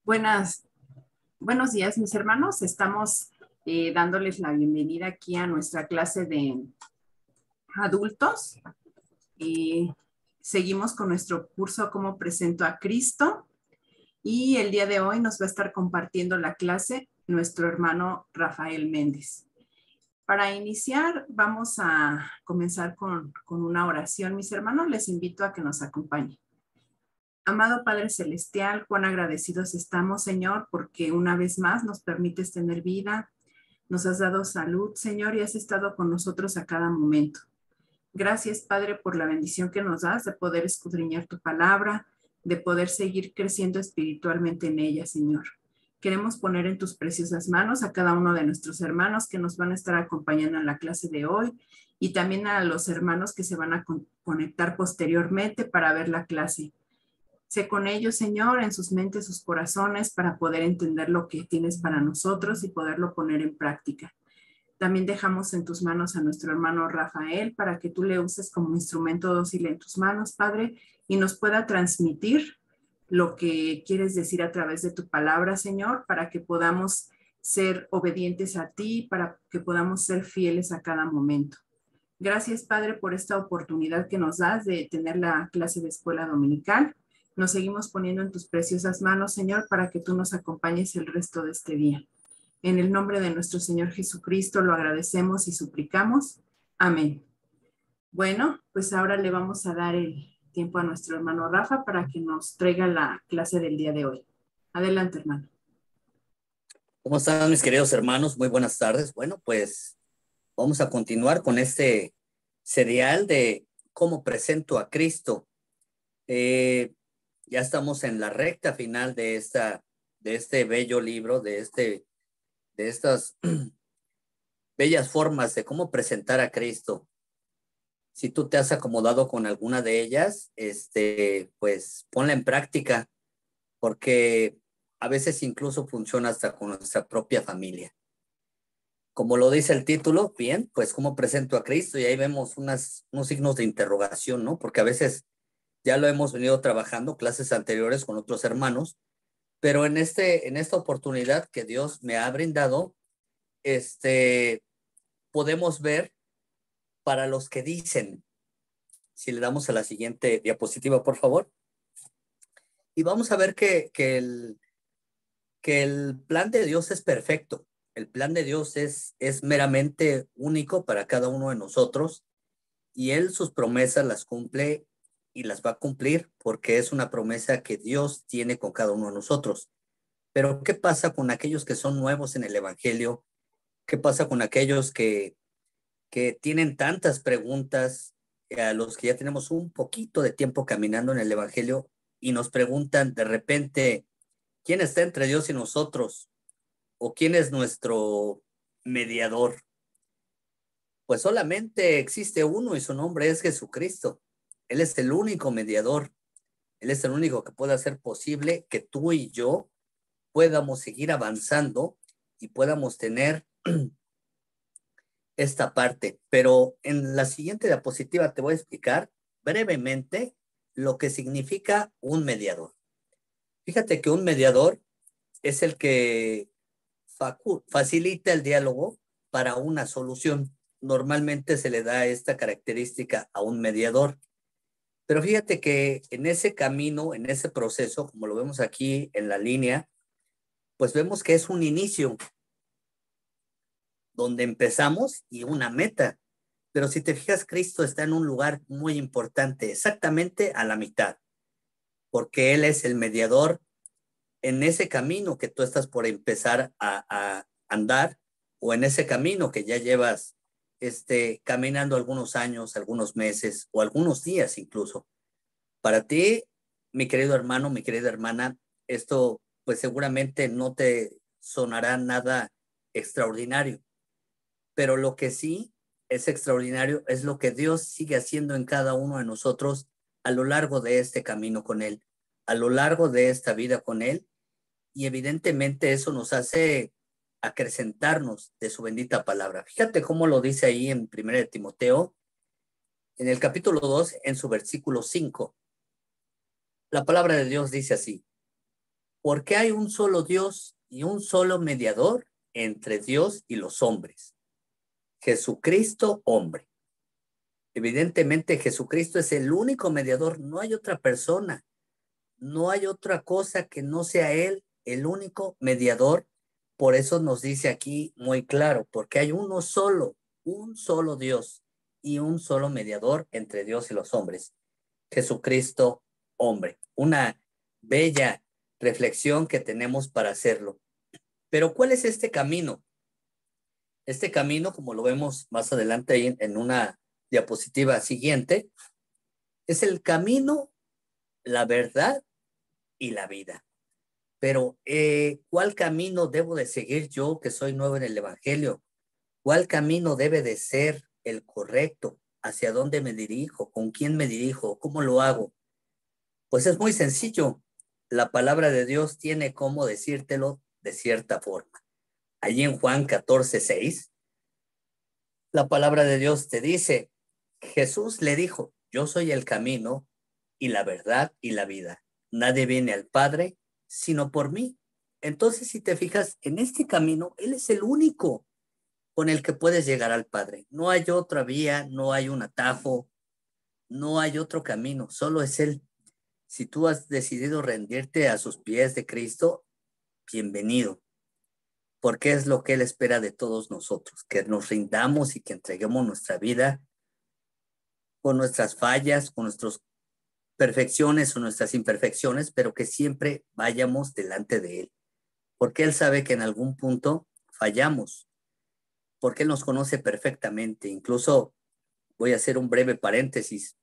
Buenas, buenos días, mis hermanos. Estamos dándoles la bienvenida aquí a nuestra clase de adultos. Seguimos con nuestro curso Cómo presento a Cristo y el día de hoy nos va a estar compartiendo la clase nuestro hermano Rafael Méndez. Para iniciar, vamos a comenzar con una oración. Mis hermanos, les invito a que nos acompañen. Amado Padre Celestial, cuán agradecidos estamos, Señor, porque una vez más nos permites tener vida, nos has dado salud, Señor, y has estado con nosotros a cada momento. Gracias, Padre, por la bendición que nos das de poder escudriñar tu palabra, de poder seguir creciendo espiritualmente en ella, Señor. Queremos poner en tus preciosas manos a cada uno de nuestros hermanos que nos van a estar acompañando en la clase de hoy y también a los hermanos que se van a conectar posteriormente para ver la clase. Sé con ellos, Señor, en sus mentes, sus corazones, para poder entender lo que tienes para nosotros y poderlo poner en práctica. También dejamos en tus manos a nuestro hermano Rafael para que tú le uses como instrumento dócil en tus manos, Padre, y nos pueda transmitir lo que quieres decir a través de tu palabra, Señor, para que podamos ser obedientes a ti, para que podamos ser fieles a cada momento. Gracias, Padre, por esta oportunidad que nos das de tener la clase de escuela dominical. Nos seguimos poniendo en tus preciosas manos, Señor, para que tú nos acompañes el resto de este día. En el nombre de nuestro Señor Jesucristo lo agradecemos y suplicamos. Amén. Bueno, pues ahora le vamos a dar el tiempo a nuestro hermano Rafa para que nos traiga la clase del día de hoy. Adelante, hermano. ¿Cómo están mis queridos hermanos? Muy buenas tardes. Bueno, pues vamos a continuar con este serial de cómo presento a Cristo. Ya estamos en la recta final de este bello libro, de estas bellas formas de cómo presentar a Cristo. Si tú te has acomodado con alguna de ellas, pues ponla en práctica, porque a veces incluso funciona hasta con nuestra propia familia. Como lo dice el título, bien, pues cómo presento a Cristo, y ahí vemos unos signos de interrogación, ¿no? Porque a veces ya lo hemos venido trabajando clases anteriores con otros hermanos, pero en esta oportunidad que Dios me ha brindado, podemos ver para los que dicen. Si le damos a la siguiente diapositiva, por favor. Y vamos a ver que el plan de Dios es perfecto. El plan de Dios es meramente único para cada uno de nosotros, y Él sus promesas las cumple y las va a cumplir porque es una promesa que Dios tiene con cada uno de nosotros. Pero ¿qué pasa con aquellos que son nuevos en el Evangelio? ¿Qué pasa con aquellos que tienen tantas preguntas, a los que ya tenemos un poquito de tiempo caminando en el Evangelio y nos preguntan de repente, ¿quién está entre Dios y nosotros? ¿O quién es nuestro mediador? Pues solamente existe uno y su nombre es Jesucristo. Él es el único mediador. Él es el único que puede hacer posible que tú y yo podamos seguir avanzando y podamos tener esta parte. Pero en la siguiente diapositiva te voy a explicar brevemente lo que significa un mediador. Fíjate que un mediador es el que facilita el diálogo para una solución. Normalmente se le da esta característica a un mediador. Pero fíjate que en ese camino, en ese proceso, como lo vemos aquí en la línea, pues vemos que es un inicio donde empezamos y una meta. Pero si te fijas, Cristo está en un lugar muy importante, exactamente a la mitad, porque Él es el mediador en ese camino que tú estás por empezar a andar, o en ese camino que ya llevas caminando algunos años, algunos meses o algunos días incluso. Para ti, mi querido hermano, mi querida hermana, esto pues seguramente no te sonará nada extraordinario, pero lo que sí es extraordinario es lo que Dios sigue haciendo en cada uno de nosotros a lo largo de este camino con Él, a lo largo de esta vida con Él, y evidentemente eso nos hace acrecentarnos de su bendita palabra. Fíjate cómo lo dice ahí en 1 de Timoteo, en el capítulo 2, en su versículo 5. La palabra de Dios dice así: porque hay un solo Dios y un solo mediador entre Dios y los hombres, Jesucristo hombre. Evidentemente Jesucristo es el único mediador, no hay otra persona, no hay otra cosa que no sea Él, el único mediador. Por eso nos dice aquí muy claro, porque hay un solo Dios y un solo mediador entre Dios y los hombres, Jesucristo hombre. Una bella reflexión que tenemos para hacerlo. Pero ¿cuál es este camino? Este camino, como lo vemos más adelante en una diapositiva siguiente, es el camino, la verdad y la vida. Pero, ¿cuál camino debo de seguir yo que soy nuevo en el Evangelio? ¿Cuál camino debe de ser el correcto? ¿Hacia dónde me dirijo? ¿Con quién me dirijo? ¿Cómo lo hago? Pues es muy sencillo. La palabra de Dios tiene cómo decírtelo de cierta forma. Allí en Juan 14:6, la palabra de Dios te dice, Jesús le dijo, yo soy el camino y la verdad y la vida. Nadie viene al Padre sino por mí. Entonces, si te fijas, en este camino, Él es el único con el que puedes llegar al Padre. No hay otra vía, no hay un atajo, no hay otro camino, solo es Él. Si tú has decidido rendirte a sus pies de Cristo, bienvenido, porque es lo que Él espera de todos nosotros, que nos rindamos y que entreguemos nuestra vida con nuestras fallas, con nuestras perfecciones o nuestras imperfecciones, pero que siempre vayamos delante de Él, porque Él sabe que en algún punto fallamos, porque Él nos conoce perfectamente. Incluso voy a hacer un breve paréntesis.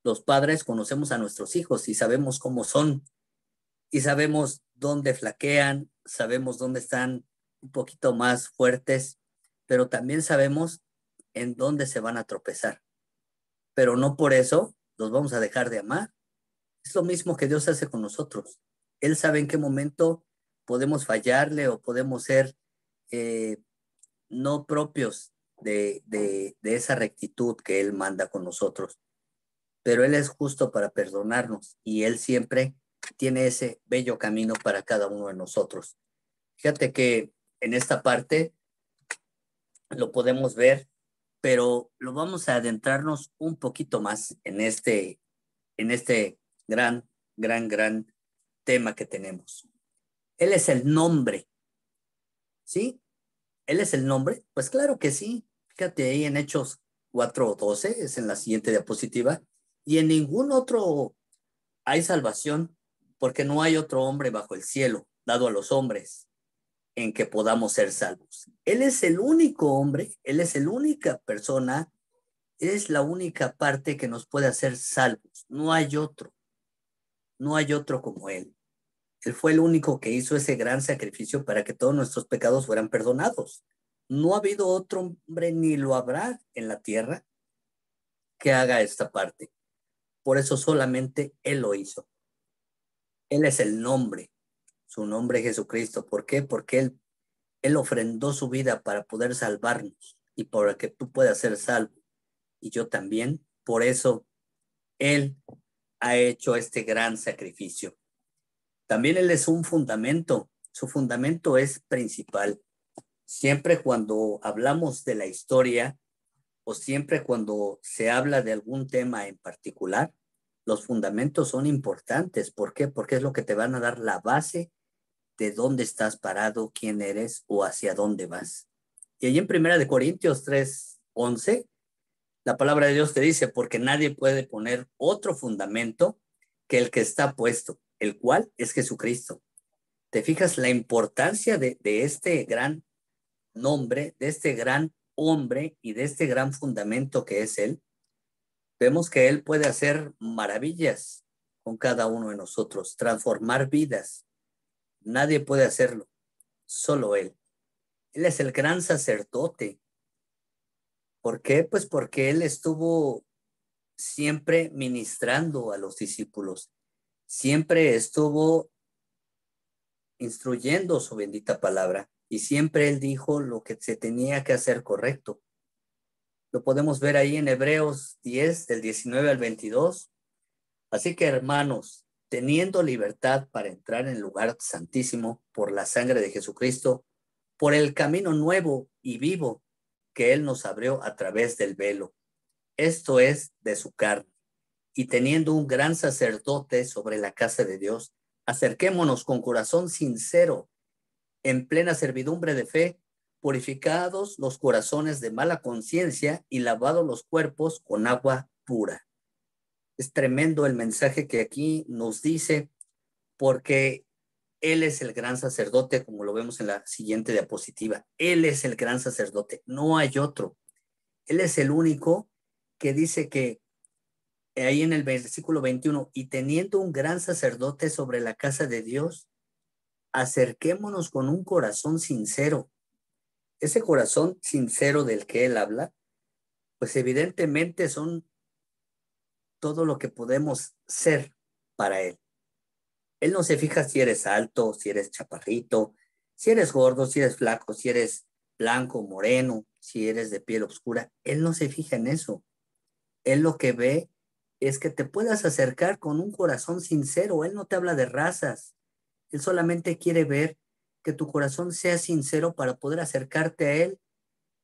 Los padres conocemos a nuestros hijos y sabemos cómo son, y sabemos dónde flaquean, sabemos dónde están un poquito más fuertes, pero también sabemos en dónde se van a tropezar. Pero no por eso los vamos a dejar de amar. Es lo mismo que Dios hace con nosotros. Él sabe en qué momento podemos fallarle o podemos ser eh, no propios de esa rectitud que Él manda con nosotros. Pero Él es justo para perdonarnos y Él siempre tiene ese bello camino para cada uno de nosotros. Fíjate que en esta parte lo podemos ver, pero lo vamos a adentrarnos un poquito más en este gran tema que tenemos. Él es el nombre, ¿sí? ¿Él es el nombre? Pues claro que sí. Fíjate ahí en Hechos 4:12, es en la siguiente diapositiva, y en ningún otro hay salvación, porque no hay otro hombre bajo el cielo dado a los hombres en que podamos ser salvos. Él es el único hombre, Él es la única persona, es la única parte que nos puede hacer salvos. No hay otro, no hay otro como Él. Él fue el único que hizo ese gran sacrificio para que todos nuestros pecados fueran perdonados. No ha habido otro hombre ni lo habrá en la tierra que haga esta parte. Por eso solamente Él lo hizo. Él es el nombre, su nombre es Jesucristo. ¿Por qué? Porque Él ofrendó su vida para poder salvarnos y para que tú puedas ser salvo. Y yo también. Por eso Él ha hecho este gran sacrificio. También Él es un fundamento. Su fundamento es principal. Siempre cuando hablamos de la historia o siempre cuando se habla de algún tema en particular, los fundamentos son importantes. ¿Por qué? Porque es lo que te van a dar la base de dónde estás parado, quién eres o hacia dónde vas. Y allí en 1 Corintios 3:11, la palabra de Dios te dice, porque nadie puede poner otro fundamento que el que está puesto, el cual es Jesucristo. ¿Te fijas la importancia de este gran nombre, de este gran hombre y de este gran fundamento que es Él? Vemos que Él puede hacer maravillas con cada uno de nosotros, transformar vidas. Nadie puede hacerlo, solo Él. Él es el gran sacerdote. ¿Por qué? Pues porque Él estuvo siempre ministrando a los discípulos, siempre estuvo instruyendo su bendita palabra y siempre Él dijo lo que se tenía que hacer correcto. Lo podemos ver ahí en Hebreos 10, del 19 al 22. Así que, hermanos, teniendo libertad para entrar en el lugar santísimo por la sangre de Jesucristo, por el camino nuevo y vivo que Él nos abrió a través del velo, esto es, de su carne. Y teniendo un gran sacerdote sobre la casa de Dios, acerquémonos con corazón sincero, en plena servidumbre de fe, purificados los corazones de mala conciencia y lavados los cuerpos con agua pura. Es tremendo el mensaje que aquí nos dice, porque Él es el gran sacerdote, como lo vemos en la siguiente diapositiva. Él es el gran sacerdote, no hay otro. Él es el único que dice que ahí en el versículo 21, y teniendo un gran sacerdote sobre la casa de Dios, acerquémonos con un corazón sincero. Ese corazón sincero del que Él habla, pues evidentemente son todo lo que podemos ser para Él. Él no se fija si eres alto, si eres chaparrito, si eres gordo, si eres flaco, si eres blanco, moreno, si eres de piel oscura. Él no se fija en eso. Él lo que ve es que te puedas acercar con un corazón sincero. Él no te habla de razas. Él solamente quiere ver que tu corazón sea sincero para poder acercarte a Él,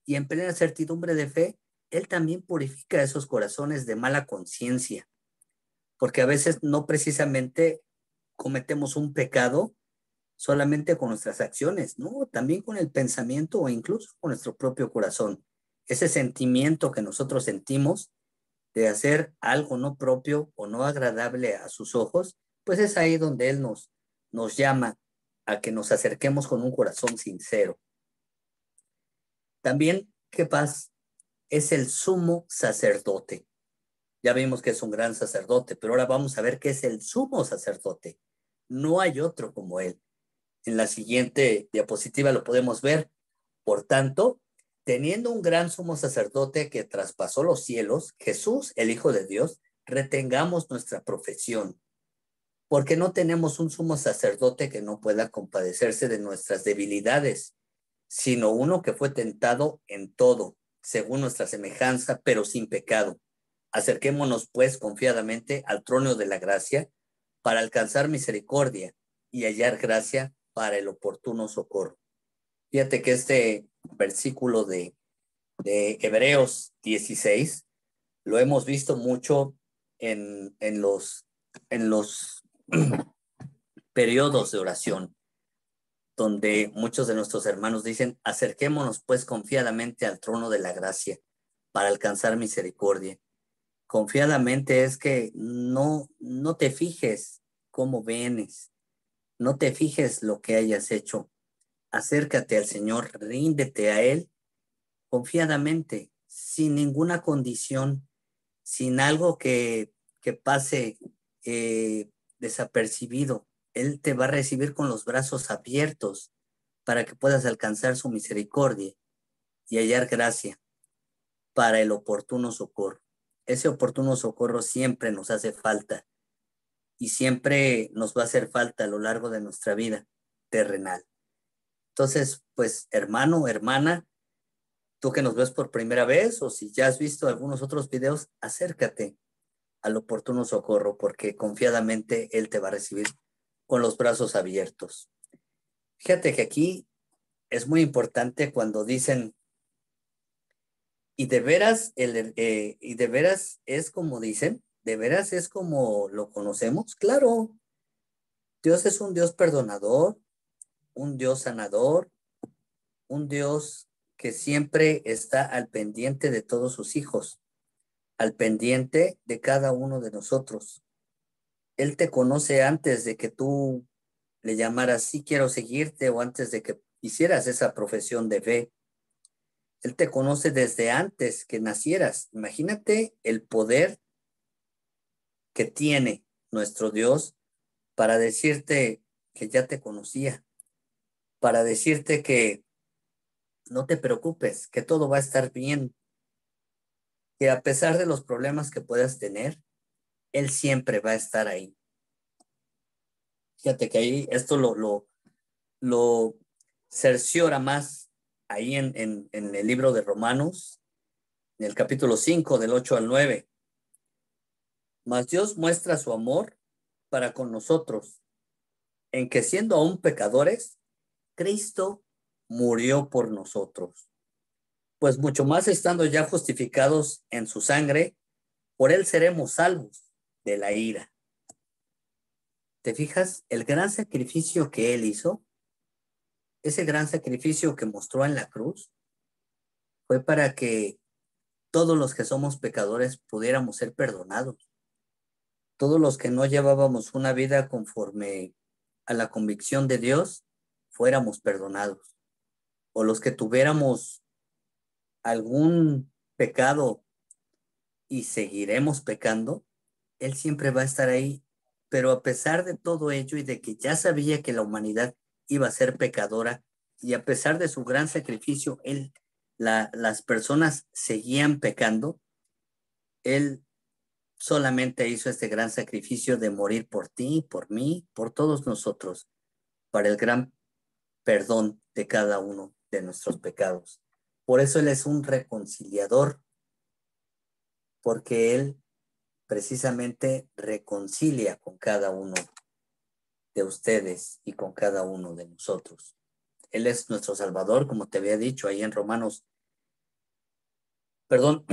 y en plena certidumbre de fe, Él también purifica esos corazones de mala conciencia, porque a veces no precisamente cometemos un pecado solamente con nuestras acciones, no, también con el pensamiento o incluso con nuestro propio corazón. Ese sentimiento que nosotros sentimos de hacer algo no propio o no agradable a sus ojos, pues es ahí donde Él nos llama a que nos acerquemos con un corazón sincero. También, ¿qué pasa? Es el sumo sacerdote. Ya vimos que es un gran sacerdote, pero ahora vamos a ver qué es el sumo sacerdote. No hay otro como Él. En la siguiente diapositiva lo podemos ver. Por tanto, teniendo un gran sumo sacerdote que traspasó los cielos, Jesús, el Hijo de Dios, retengamos nuestra profesión, porque no tenemos un sumo sacerdote que no pueda compadecerse de nuestras debilidades, sino uno que fue tentado en todo, según nuestra semejanza, pero sin pecado. Acerquémonos, pues, confiadamente al trono de la gracia para alcanzar misericordia y hallar gracia para el oportuno socorro. Fíjate que este versículo de Hebreos 16 lo hemos visto mucho en los periodos de oración, donde muchos de nuestros hermanos dicen, acerquémonos pues confiadamente al trono de la gracia para alcanzar misericordia. Confiadamente es que no te fijes cómo vienes, no te fijes lo que hayas hecho. Acércate al Señor, ríndete a Él confiadamente, sin ninguna condición, sin algo que pase desapercibido. Él te va a recibir con los brazos abiertos para que puedas alcanzar su misericordia y hallar gracia para el oportuno socorro. Ese oportuno socorro siempre nos hace falta y siempre nos va a hacer falta a lo largo de nuestra vida terrenal. Entonces, pues, hermano, hermana, tú que nos ves por primera vez o si ya has visto algunos otros videos, acércate al oportuno socorro porque confiadamente Él te va a recibir con los brazos abiertos. Fíjate que aquí es muy importante cuando dicen, y de veras es como dicen, de veras es como lo conocemos. Claro, Dios es un Dios perdonador, un Dios sanador, un Dios que siempre está al pendiente de todos sus hijos, al pendiente de cada uno de nosotros. Él te conoce antes de que tú le llamaras, sí quiero seguirte, o antes de que hicieras esa profesión de fe. Él te conoce desde antes que nacieras. Imagínate el poder que tiene nuestro Dios para decirte que ya te conocía, para decirte que no te preocupes, que todo va a estar bien, que a pesar de los problemas que puedas tener, Él siempre va a estar ahí. Fíjate que ahí esto lo cerciora más ahí en el libro de Romanos, en el capítulo 5, del 8 al 9. Mas Dios muestra su amor para con nosotros, en que siendo aún pecadores, Cristo murió por nosotros. Pues mucho más estando ya justificados en su sangre, por él seremos salvos de la ira. ¿Te fijas? El gran sacrificio que él hizo, ese gran sacrificio que mostró en la cruz, fue para que todos los que somos pecadores pudiéramos ser perdonados. Todos los que no llevábamos una vida conforme a la convicción de Dios, fuéramos perdonados. O los que tuviéramos algún pecado y seguiremos pecando, Él siempre va a estar ahí. Pero a pesar de todo ello y de que ya sabía que la humanidad iba a ser pecadora, y a pesar de su gran sacrificio, las personas seguían pecando, Él solamente hizo este gran sacrificio de morir por ti, por mí, por todos nosotros, para el gran perdón de cada uno de nuestros pecados. Por eso Él es un reconciliador, porque Él precisamente reconcilia con cada uno de ustedes y con cada uno de nosotros. Él es nuestro Salvador, como te había dicho ahí en Romanos. Perdón,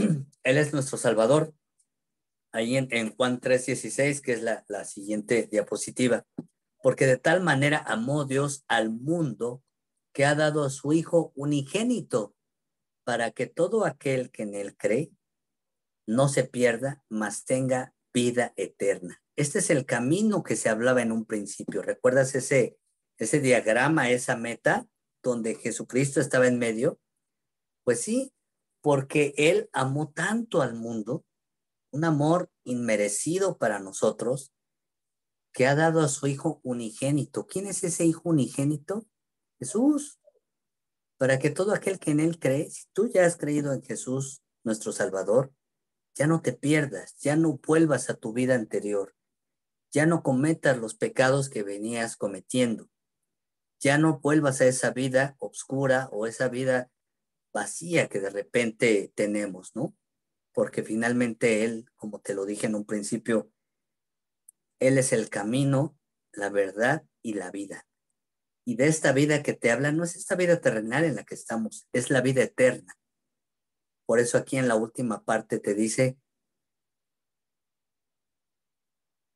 Él es nuestro Salvador, ahí en Juan 3:16, que es la siguiente diapositiva. Porque de tal manera amó Dios al mundo que ha dado a su Hijo unigénito, para que todo aquel que en él cree no se pierda, mas tenga vida eterna. Este es el camino que se hablaba en un principio. ¿Recuerdas ese diagrama, esa meta, donde Jesucristo estaba en medio? Pues sí, porque Él amó tanto al mundo, un amor inmerecido para nosotros, que ha dado a su Hijo unigénito. ¿Quién es ese Hijo unigénito? Jesús. Para que todo aquel que en Él cree, si tú ya has creído en Jesús, nuestro Salvador, ya no te pierdas, ya no vuelvas a tu vida anterior, ya no cometas los pecados que venías cometiendo, ya no vuelvas a esa vida oscura o esa vida vacía que de repente tenemos, ¿no? Porque finalmente Él, como te lo dije en un principio, Él es el camino, la verdad y la vida. Y de esta vida que te habla no es esta vida terrenal en la que estamos, es la vida eterna. Por eso aquí en la última parte te dice,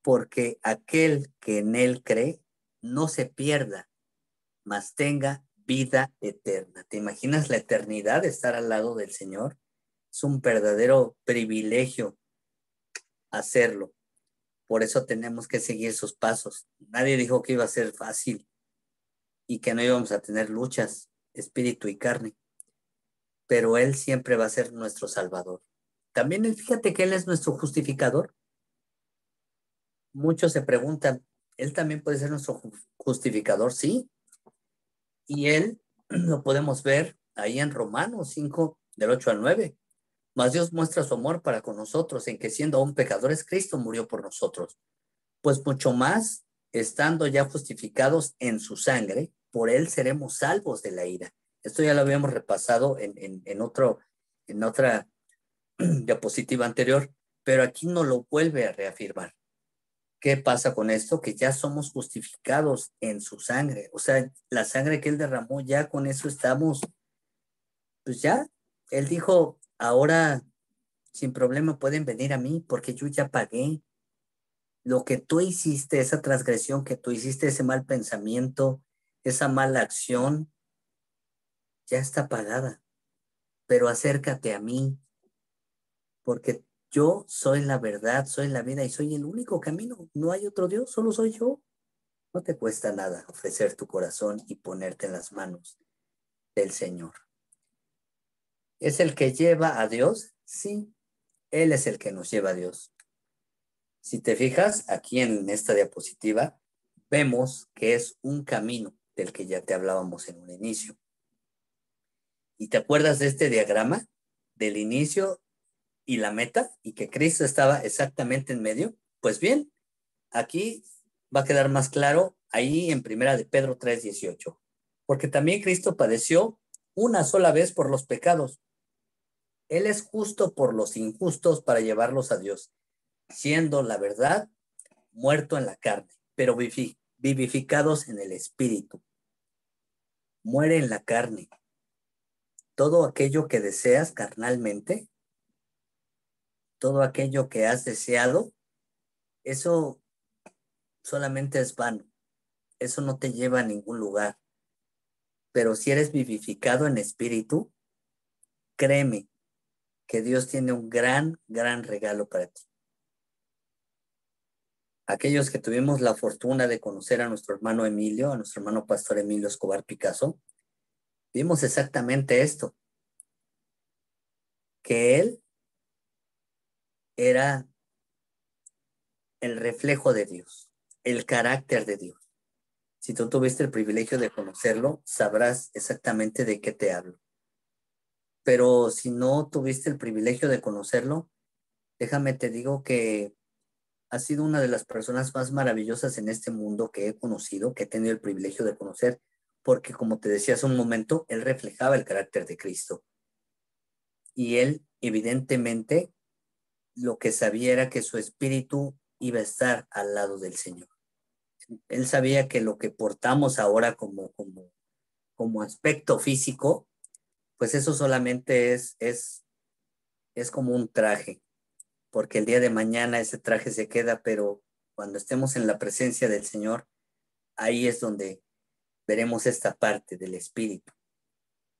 porque aquel que en él cree no se pierda, mas tenga vida eterna. ¿Te imaginas la eternidad de estar al lado del Señor? Es un verdadero privilegio hacerlo. Por eso tenemos que seguir sus pasos. Nadie dijo que iba a ser fácil y que no íbamos a tener luchas, espíritu y carne, pero Él siempre va a ser nuestro Salvador. También fíjate que Él es nuestro justificador. Muchos se preguntan, ¿Él también puede ser nuestro justificador? Sí. Y Él lo podemos ver ahí en Romanos 5, del 8 al 9. Mas Dios muestra su amor para con nosotros en que siendo aún pecadores, Cristo murió por nosotros. Pues mucho más, estando ya justificados en su sangre, por Él seremos salvos de la ira. Esto ya lo habíamos repasado en otra diapositiva anterior, pero aquí nos lo vuelve a reafirmar. ¿Qué pasa con esto? Que ya somos justificados en su sangre. O sea, la sangre que Él derramó, ya con eso estamos, pues ya, Él dijo, ahora sin problema pueden venir a mí porque yo ya pagué. Lo que tú hiciste, esa transgresión que tú hiciste, ese mal pensamiento, esa mala acción, ya está pagada. Pero acércate a mí, porque yo soy la verdad, soy la vida y soy el único camino. No hay otro Dios, solo soy yo. No te cuesta nada ofrecer tu corazón y ponerte en las manos del Señor. ¿Es el que lleva a Dios? Sí, Él es el que nos lleva a Dios. Si te fijas, aquí en esta diapositiva, vemos que es un camino del que ya te hablábamos en un inicio. ¿Y te acuerdas de este diagrama del inicio y la meta y que Cristo estaba exactamente en medio? Pues bien, aquí va a quedar más claro ahí en Primera de Pedro 3:18. Porque también Cristo padeció una sola vez por los pecados. Él es justo por los injustos para llevarlos a Dios, siendo la verdad muerto en la carne, pero vivificados en el espíritu. Muere en la carne. Todo aquello que deseas carnalmente, todo aquello que has deseado, eso solamente es vano. Eso no te lleva a ningún lugar. Pero si eres vivificado en espíritu, créeme que Dios tiene un gran, gran regalo para ti. Aquellos que tuvimos la fortuna de conocer a nuestro hermano Emilio, a nuestro hermano pastor Emilio Escobar Picasso, vimos exactamente esto, que él era el reflejo de Dios, el carácter de Dios. Si tú tuviste el privilegio de conocerlo, sabrás exactamente de qué te hablo. Pero si no tuviste el privilegio de conocerlo, déjame te digo que ha sido una de las personas más maravillosas en este mundo que he conocido, que he tenido el privilegio de conocer, porque como te decía hace un momento, él reflejaba el carácter de Cristo. Y él, evidentemente, lo que sabía era que su espíritu iba a estar al lado del Señor. Él sabía que lo que portamos ahora como aspecto físico, pues eso solamente es como un traje, porque el día de mañana ese traje se queda, pero cuando estemos en la presencia del Señor, ahí es donde veremos esta parte del espíritu,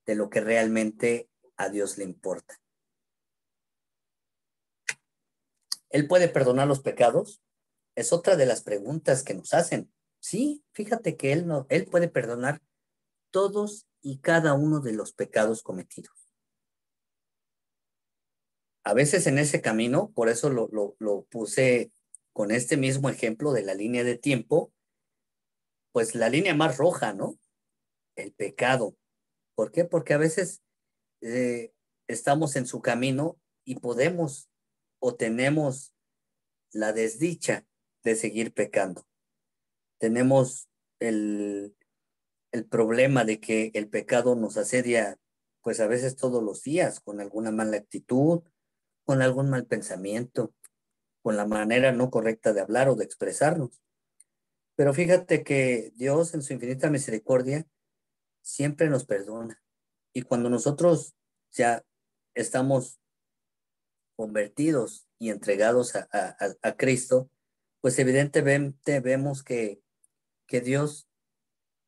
de lo que realmente a Dios le importa. ¿Él puede perdonar los pecados? Es otra de las preguntas que nos hacen. Sí, fíjate que él puede perdonar todos y cada uno de los pecados cometidos. A veces en ese camino, por eso lo puse con este mismo ejemplo de la línea de tiempo, pues la línea más roja, ¿no? El pecado. ¿Por qué? Porque a veces estamos en su camino y podemos o tenemos la desdicha de seguir pecando. Tenemos el problema de que el pecado nos asedia, pues a veces todos los días, con alguna mala actitud, con algún mal pensamiento, con la manera no correcta de hablar o de expresarnos. Pero fíjate que Dios en su infinita misericordia siempre nos perdona. Y cuando nosotros ya estamos convertidos y entregados a Cristo, pues evidentemente vemos que Dios,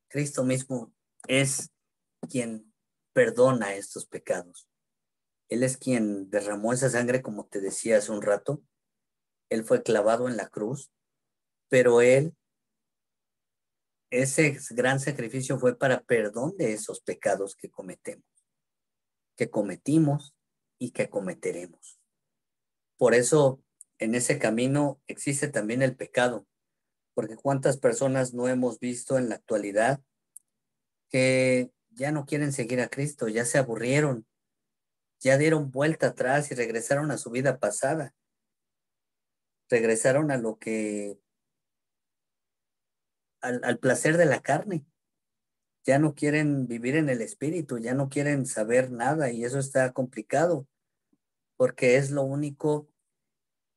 Cristo mismo, es quien perdona estos pecados. Él es quien derramó esa sangre, como te decía hace un rato. Él fue clavado en la cruz, pero ese gran sacrificio fue para perdón de esos pecados que cometemos, que cometimos y que cometeremos. Por eso, en ese camino existe también el pecado, porque cuántas personas no hemos visto en la actualidad que ya no quieren seguir a Cristo, ya se aburrieron, ya dieron vuelta atrás y regresaron a su vida pasada, regresaron a lo que, al placer de la carne, ya no quieren vivir en el espíritu, ya no quieren saber nada y eso está complicado, porque es lo único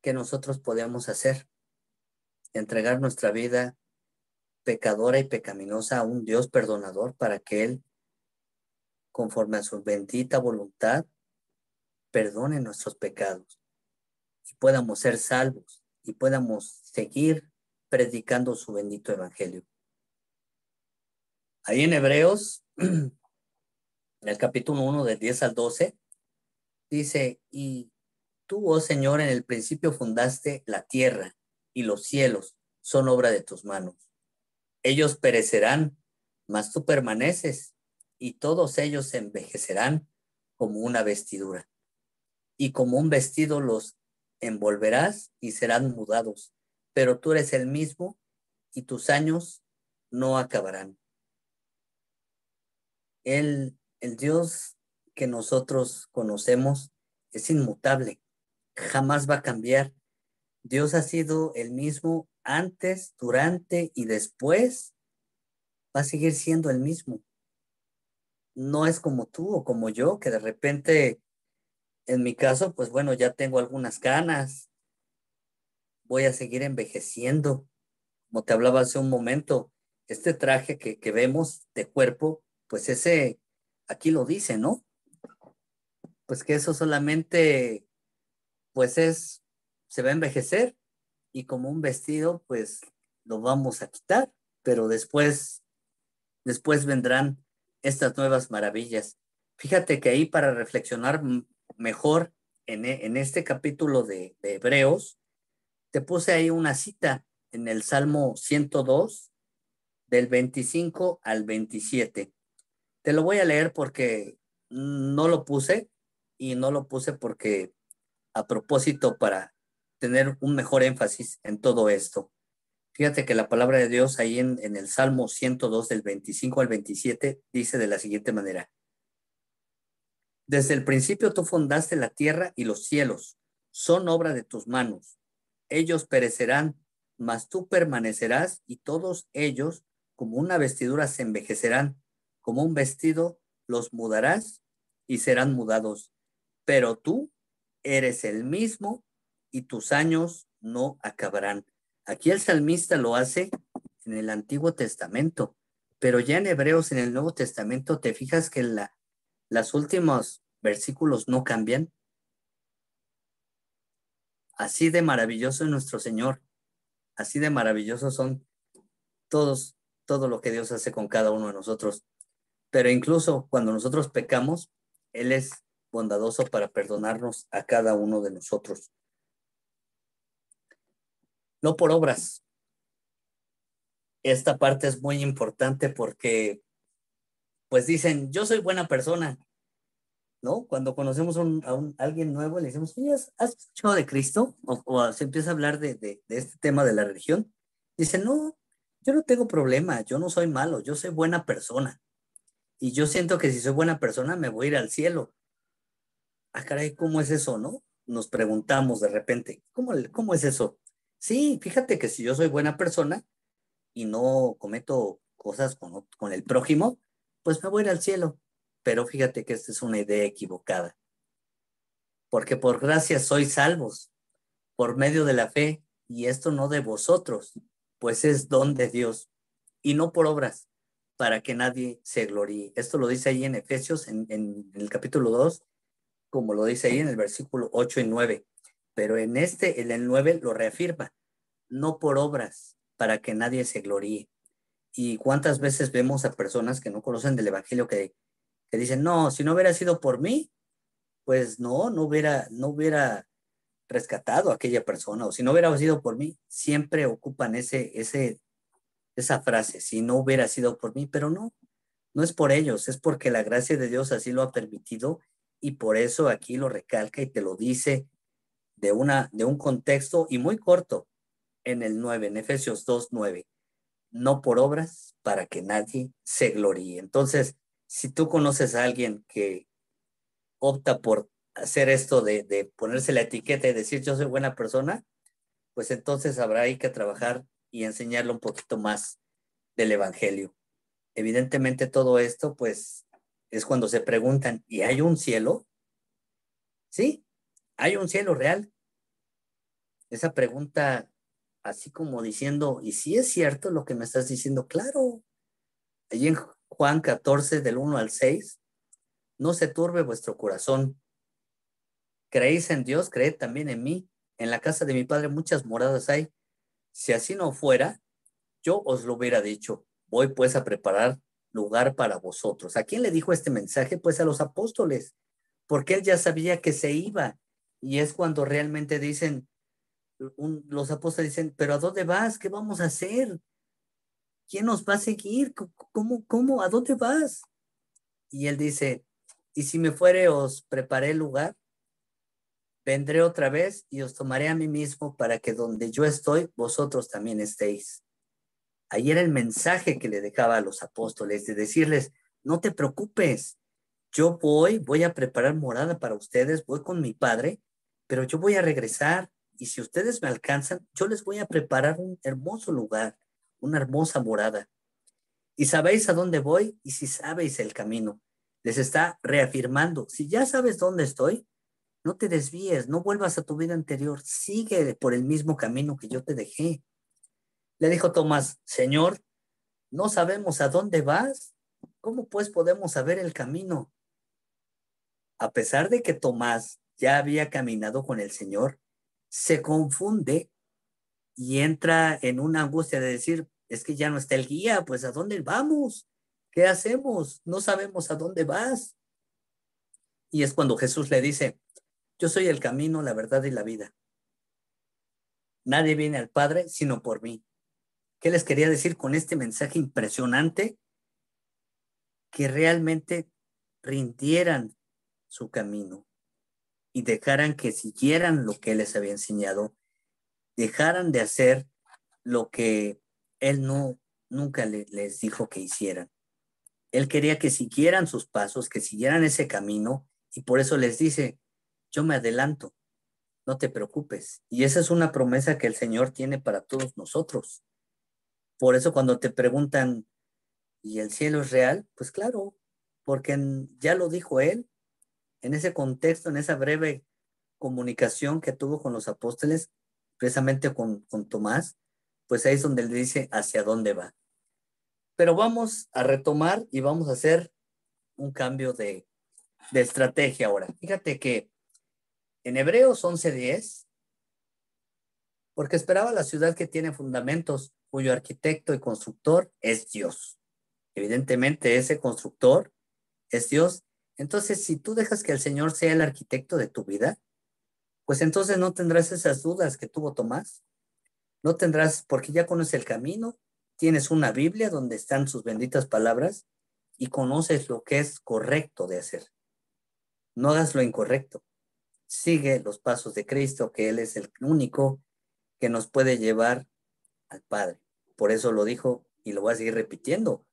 que nosotros podemos hacer, entregar nuestra vida pecadora y pecaminosa a un Dios perdonador para que Él, conforme a su bendita voluntad, perdone nuestros pecados y podamos ser salvos y podamos seguir predicando su bendito evangelio. Ahí en Hebreos, en el capítulo 1, del 10 al 12, dice, y tú, oh Señor, en el principio fundaste la tierra y los cielos son obra de tus manos. Ellos perecerán, mas tú permaneces, y todos ellos se envejecerán como una vestidura. Y como un vestido los envolverás y serán mudados, pero tú eres el mismo y tus años no acabarán. El Dios que nosotros conocemos es inmutable, jamás va a cambiar. Dios ha sido el mismo antes, durante y después, va a seguir siendo el mismo. No es como tú o como yo, que de repente, en mi caso, pues bueno, ya tengo algunas canas, voy a seguir envejeciendo. Como te hablaba hace un momento, este traje que vemos de cuerpo, pues ese, aquí lo dice, ¿no? Pues que eso solamente, pues se va a envejecer y como un vestido, pues lo vamos a quitar, pero después vendrán estas nuevas maravillas. Fíjate que ahí para reflexionar mejor en este capítulo de Hebreos, te puse ahí una cita en el Salmo 102, del 25 al 27. Te lo voy a leer porque no lo puse y no lo puse porque a propósito para tener un mejor énfasis en todo esto. Fíjate que la palabra de Dios ahí en el Salmo 102 del 25 al 27 dice de la siguiente manera: desde el principio tú fundaste la tierra y los cielos, son obra de tus manos. Ellos perecerán, mas tú permanecerás y todos ellos como una vestidura se envejecerán, como un vestido los mudarás y serán mudados. Pero tú eres el mismo y tus años no acabarán. Aquí el salmista lo hace en el Antiguo Testamento, pero ya en Hebreos, en el Nuevo Testamento, te fijas que las últimos versículos no cambian. Así de maravilloso es nuestro Señor, así de maravillosos son todo lo que Dios hace con cada uno de nosotros. Pero incluso cuando nosotros pecamos, Él es bondadoso para perdonarnos a cada uno de nosotros. No por obras. Esta parte es muy importante porque, pues dicen, yo soy buena persona, ¿no? Cuando conocemos a alguien nuevo, le decimos, oye, ¿has escuchado de Cristo? O se empieza a hablar de este tema de la religión. Dicen, no, yo no tengo problema, yo no soy malo, yo soy buena persona. Y yo siento que si soy buena persona me voy a ir al cielo. Ah, caray, ¿cómo es eso, no? Nos preguntamos de repente, ¿cómo es eso? Sí, fíjate que si yo soy buena persona y no cometo cosas con el prójimo, pues me voy a ir al cielo. Pero fíjate que esta es una idea equivocada, porque por gracia sois salvos, por medio de la fe, y esto no de vosotros, pues es don de Dios, y no por obras, para que nadie se gloríe. Esto lo dice ahí en Efesios, en el capítulo 2, como lo dice ahí en el versículo 8 y 9. Pero en el 9 lo reafirma, no por obras, para que nadie se gloríe. Y cuántas veces vemos a personas que no conocen del Evangelio que dicen, no, si no hubiera sido por mí, pues no hubiera rescatado a aquella persona, o si no hubiera sido por mí, siempre ocupan esa frase, si no hubiera sido por mí, pero no es por ellos, es porque la gracia de Dios así lo ha permitido y por eso aquí lo recalca y te lo dice de un contexto y muy corto en el 9, en Efesios 2:9, no por obras para que nadie se gloríe. Entonces, si tú conoces a alguien que opta por hacer esto de ponerse la etiqueta y decir yo soy buena persona, pues entonces habrá ahí que trabajar y enseñarle un poquito más del Evangelio. Evidentemente todo esto, pues, es cuando se preguntan, ¿y hay un cielo? Sí, hay un cielo real. Esa pregunta, así como diciendo, ¿y si es cierto lo que me estás diciendo? Claro. Allí en Juan 14, del 1 al 6, no se turbe vuestro corazón. Creéis en Dios, creed también en mí. En la casa de mi Padre muchas moradas hay. Si así no fuera, yo os lo hubiera dicho. Voy pues a preparar lugar para vosotros. ¿A quién le dijo este mensaje? Pues a los apóstoles, porque él ya sabía que se iba. Y es cuando realmente dicen, los apóstoles dicen, pero ¿a dónde vas? ¿Qué vamos a hacer? ¿Quién nos va a seguir? ¿Cómo? ¿A dónde vas? Y él dice, y si me fuere, os preparé el lugar, vendré otra vez y os tomaré a mí mismo para que donde yo estoy, vosotros también estéis. Ahí era el mensaje que le dejaba a los apóstoles, de decirles, no te preocupes, yo voy a preparar morada para ustedes, voy con mi Padre, pero yo voy a regresar y si ustedes me alcanzan, yo les voy a preparar un hermoso lugar, una hermosa morada. Y sabéis a dónde voy y si sabéis el camino. Les está reafirmando, si ya sabes dónde estoy, No te desvíes, no vuelvas a tu vida anterior, sigue por el mismo camino que yo te dejé. Le dijo Tomás, Señor, no sabemos a dónde vas. ¿Cómo pues podemos saber el camino? A pesar de que Tomás ya había caminado con el Señor, se confunde y entra en una angustia de decir, es que ya no está el guía, pues ¿a dónde vamos? ¿Qué hacemos? No sabemos a dónde vas. Y es cuando Jesús le dice, yo soy el camino, la verdad y la vida. Nadie viene al Padre sino por mí. ¿Qué les quería decir con este mensaje impresionante? Que realmente rindieran su camino y dejaran que siguieran lo que Él les había enseñado, dejaran de hacer lo que Él nunca les dijo que hicieran. Él quería que siguieran sus pasos, que siguieran ese camino, y por eso les dice, yo me adelanto, no te preocupes. Y esa es una promesa que el Señor tiene para todos nosotros. Por eso cuando te preguntan, ¿y el cielo es real? Pues claro, porque ya lo dijo Él, en ese contexto, en esa breve comunicación que tuvo con los apóstoles, precisamente con Tomás, pues ahí es donde le dice hacia dónde va. Pero vamos a retomar y vamos a hacer un cambio de estrategia ahora. Fíjate que en Hebreos 11:10, porque esperaba la ciudad que tiene fundamentos, cuyo arquitecto y constructor es Dios. Evidentemente ese constructor es Dios. Entonces, si tú dejas que el Señor sea el arquitecto de tu vida, pues entonces no tendrás esas dudas que tuvo Tomás. No tendrás, porque ya conoces el camino, tienes una Biblia donde están sus benditas palabras y conoces lo que es correcto de hacer. No hagas lo incorrecto. Sigue los pasos de Cristo, que Él es el único que nos puede llevar al Padre. Por eso lo dijo y lo voy a seguir repitiendo.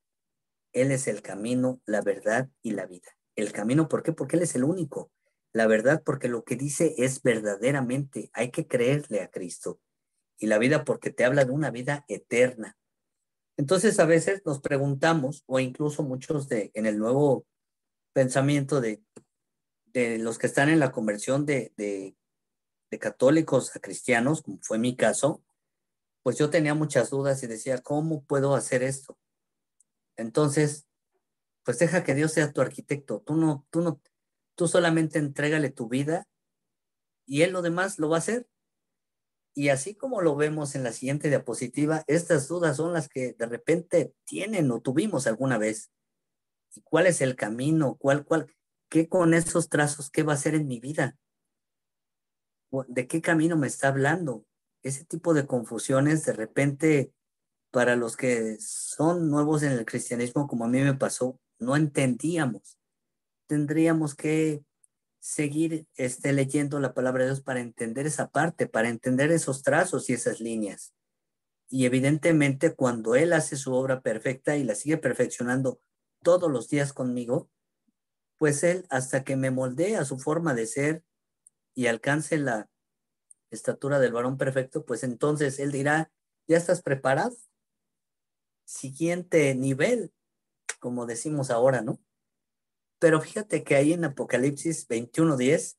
Él es el camino, la verdad y la vida. El camino, ¿por qué? Porque Él es el único. La verdad, porque lo que dice es verdaderamente. Hay que creerle a Cristo. Y la vida, porque te habla de una vida eterna. Entonces, a veces nos preguntamos, o incluso muchos en el nuevo pensamiento de los que están en la conversión de católicos a cristianos, como fue mi caso, pues yo tenía muchas dudas y decía, ¿cómo puedo hacer esto? Entonces, pues deja que Dios sea tu arquitecto. Tú solamente entrégale tu vida y Él lo demás lo va a hacer. Y así como lo vemos en la siguiente diapositiva, estas dudas son las que de repente tienen o tuvimos alguna vez. ¿Y cuál es el camino? ¿Qué con esos trazos, qué va a hacer en mi vida? ¿De qué camino me está hablando? Ese tipo de confusiones de repente para los que son nuevos en el cristianismo, como a mí me pasó, no entendíamos. Tendríamos que seguir leyendo la palabra de Dios para entender esa parte, para entender esos trazos y esas líneas. Y evidentemente cuando Él hace su obra perfecta y la sigue perfeccionando todos los días conmigo, pues Él hasta que me moldee a su forma de ser y alcance la estatura del varón perfecto, pues entonces Él dirá, ¿ya estás preparado? Siguiente nivel, como decimos ahora, ¿no? Pero fíjate que ahí en Apocalipsis 21:10,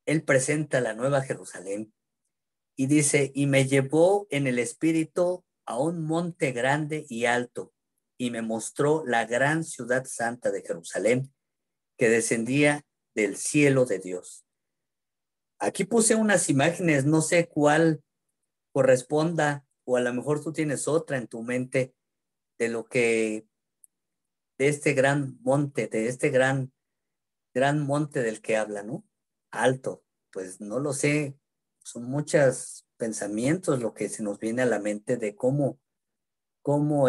Él presenta la nueva Jerusalén y dice, y me llevó en el espíritu a un monte grande y alto, y me mostró la gran ciudad santa de Jerusalén, que descendía del cielo de Dios. Aquí puse unas imágenes, no sé cuál corresponda, o a lo mejor tú tienes otra en tu mente de lo que, de este gran monte, de este gran monte del que habla, ¿no? Alto, pues no lo sé, son muchos pensamientos lo que se nos viene a la mente de cómo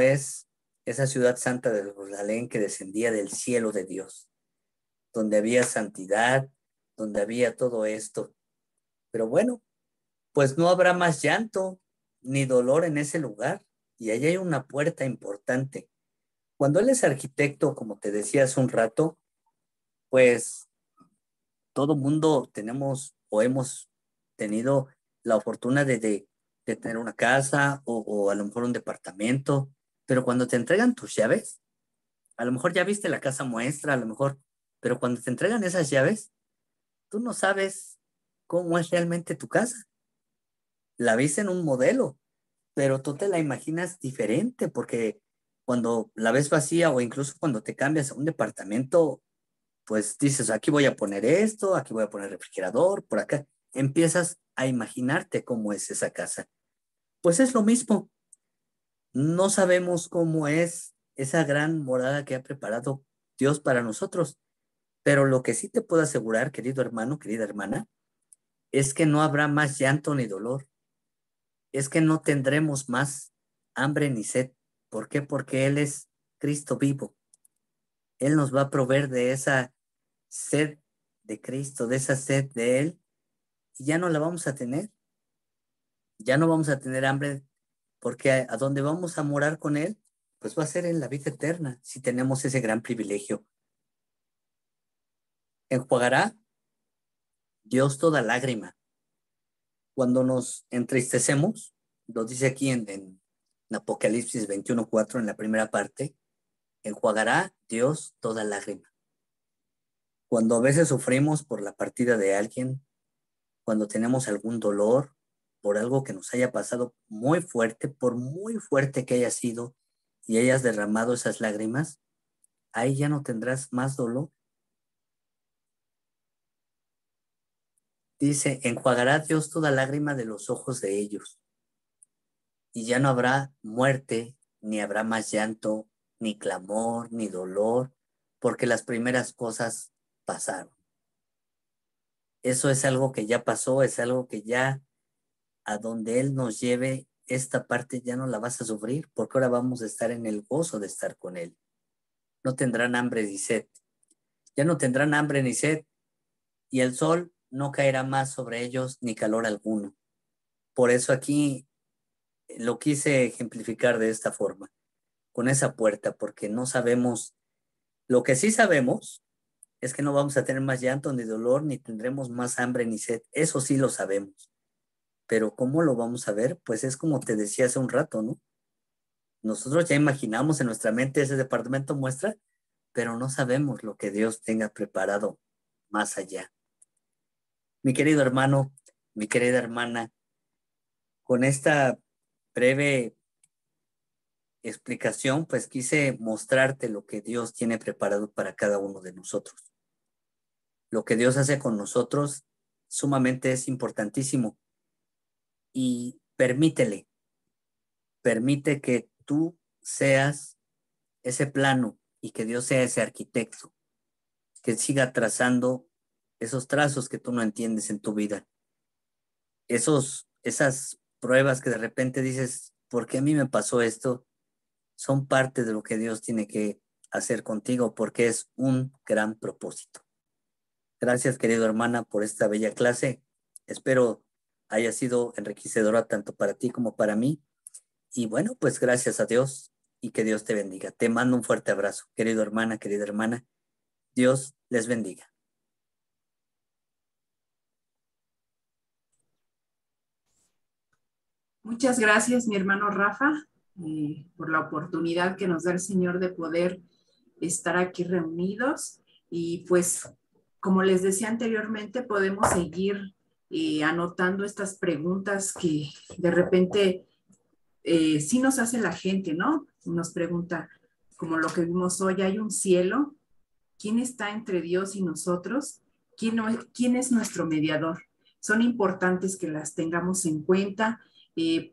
es esa ciudad santa de Jerusalén que descendía del cielo de Dios, donde había santidad, donde había todo esto. Pero bueno, pues no habrá más llanto ni dolor en ese lugar. Y allí hay una puerta importante. Cuando él es arquitecto, como te decía hace un rato, pues todo mundo tenemos o hemos tenido la fortuna de tener una casa o a lo mejor un departamento, pero cuando te entregan tus llaves, a lo mejor ya viste la casa muestra, a lo mejor, pero cuando te entregan esas llaves, tú no sabes cómo es realmente tu casa. La viste en un modelo, pero tú te la imaginas diferente porque cuando la ves vacía o incluso cuando te cambias a un departamento, pues dices, aquí voy a poner esto, aquí voy a poner refrigerador, por acá. Empiezas a imaginarte cómo es esa casa. Pues es lo mismo. No sabemos cómo es esa gran morada que ha preparado Dios para nosotros, pero lo que sí te puedo asegurar, querido hermano, querida hermana, es que no habrá más llanto ni dolor, es que no tendremos más hambre ni sed. ¿Por qué? Porque Él es Cristo vivo. Él nos va a proveer de esa sed de Cristo, de esa sed de Él, y ya no la vamos a tener. Ya no vamos a tener hambre porque a donde vamos a morar con Él, pues va a ser en la vida eterna, si tenemos ese gran privilegio. Enjuagará Dios toda lágrima. Cuando nos entristecemos, lo dice aquí en Apocalipsis 21:4, en la primera parte, enjuagará Dios toda lágrima. Cuando a veces sufrimos por la partida de alguien, cuando tenemos algún dolor, por algo que nos haya pasado muy fuerte, por muy fuerte que haya sido, y hayas derramado esas lágrimas, ahí ya no tendrás más dolor. Dice, enjuagará Dios toda lágrima de los ojos de ellos, y ya no habrá muerte, ni habrá más llanto, ni clamor, ni dolor, porque las primeras cosas pasaron. Eso es algo que ya pasó, es algo que ya a donde Él nos lleve, esta parte ya no la vas a sufrir, porque ahora vamos a estar en el gozo de estar con Él. No tendrán hambre ni sed. Ya no tendrán hambre ni sed, y el sol no caerá más sobre ellos, ni calor alguno. Por eso aquí lo quise ejemplificar de esta forma, con esa puerta, porque no sabemos, lo que sí sabemos es que no vamos a tener más llanto ni dolor, ni tendremos más hambre ni sed. Eso sí lo sabemos. Pero ¿cómo lo vamos a ver? Pues es como te decía hace un rato, ¿no? Nosotros ya imaginamos en nuestra mente ese departamento muestra, pero no sabemos lo que Dios tenga preparado más allá. Mi querido hermano, mi querida hermana, con esta breve explicación, pues quise mostrarte lo que Dios tiene preparado para cada uno de nosotros. Lo que Dios hace con nosotros sumamente es importantísimo y permite que tú seas ese plano y que Dios sea ese arquitecto que siga trazando esos trazos que tú no entiendes en tu vida. Esas pruebas que de repente dices, ¿por qué a mí me pasó esto? Son parte de lo que Dios tiene que hacer contigo porque es un gran propósito. Gracias, querida hermana, por esta bella clase. Espero haya sido enriquecedora tanto para ti como para mí. Y bueno, pues gracias a Dios y que Dios te bendiga. Te mando un fuerte abrazo, querido hermana, querida hermana. Dios les bendiga. Muchas gracias, mi hermano Rafa, por la oportunidad que nos da el Señor de poder estar aquí reunidos. Y pues, como les decía anteriormente, podemos seguir anotando estas preguntas que de repente sí nos hace la gente, ¿no? Nos pregunta, como lo que vimos hoy, ¿hay un cielo? ¿Quién está entre Dios y nosotros? ¿Quién es nuestro mediador? Son importantes que las tengamos en cuenta.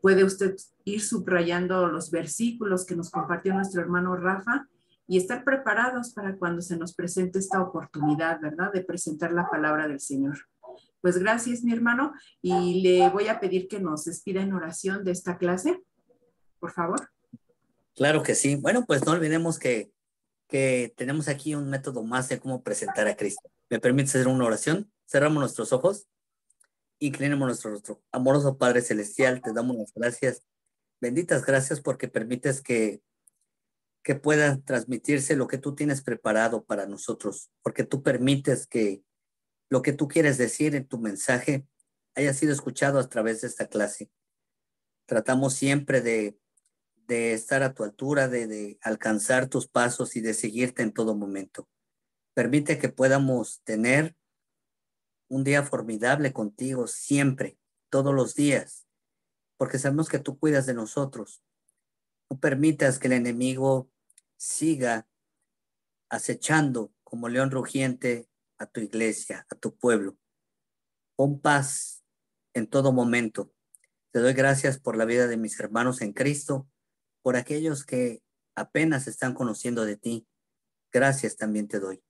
Puede usted ir subrayando los versículos que nos compartió nuestro hermano Rafa y estar preparados para cuando se nos presente esta oportunidad, ¿verdad? De presentar la palabra del Señor. Pues gracias, mi hermano, y le voy a pedir que nos despida en oración de esta clase, por favor. Claro que sí. Bueno, pues no olvidemos que tenemos aquí un método más de cómo presentar a Cristo. ¿Me permites hacer una oración? Cerramos nuestros ojos, inclinemos nuestro rostro. Amoroso Padre Celestial, te damos las gracias. Benditas gracias porque permites que pueda transmitirse lo que tú tienes preparado para nosotros, porque tú permites que lo que tú quieres decir en tu mensaje haya sido escuchado a través de esta clase. Tratamos siempre de estar a tu altura, de alcanzar tus pasos y de seguirte en todo momento. Permite que podamos tener un día formidable contigo siempre, todos los días, porque sabemos que tú cuidas de nosotros. No permitas que el enemigo siga acechando como león rugiente a tu iglesia, a tu pueblo. Pon paz en todo momento. Te doy gracias por la vida de mis hermanos en Cristo, por aquellos que apenas están conociendo de ti. Gracias también te doy.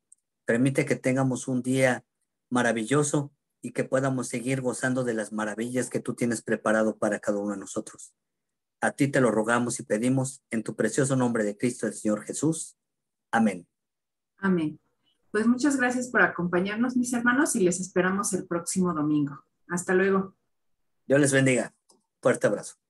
Permite que tengamos un día maravilloso y que podamos seguir gozando de las maravillas que tú tienes preparado para cada uno de nosotros. A ti te lo rogamos y pedimos en tu precioso nombre de Cristo el Señor Jesús. Amén. Amén. Pues muchas gracias por acompañarnos, mis hermanos, y les esperamos el próximo domingo. Hasta luego. Dios les bendiga. Fuerte abrazo.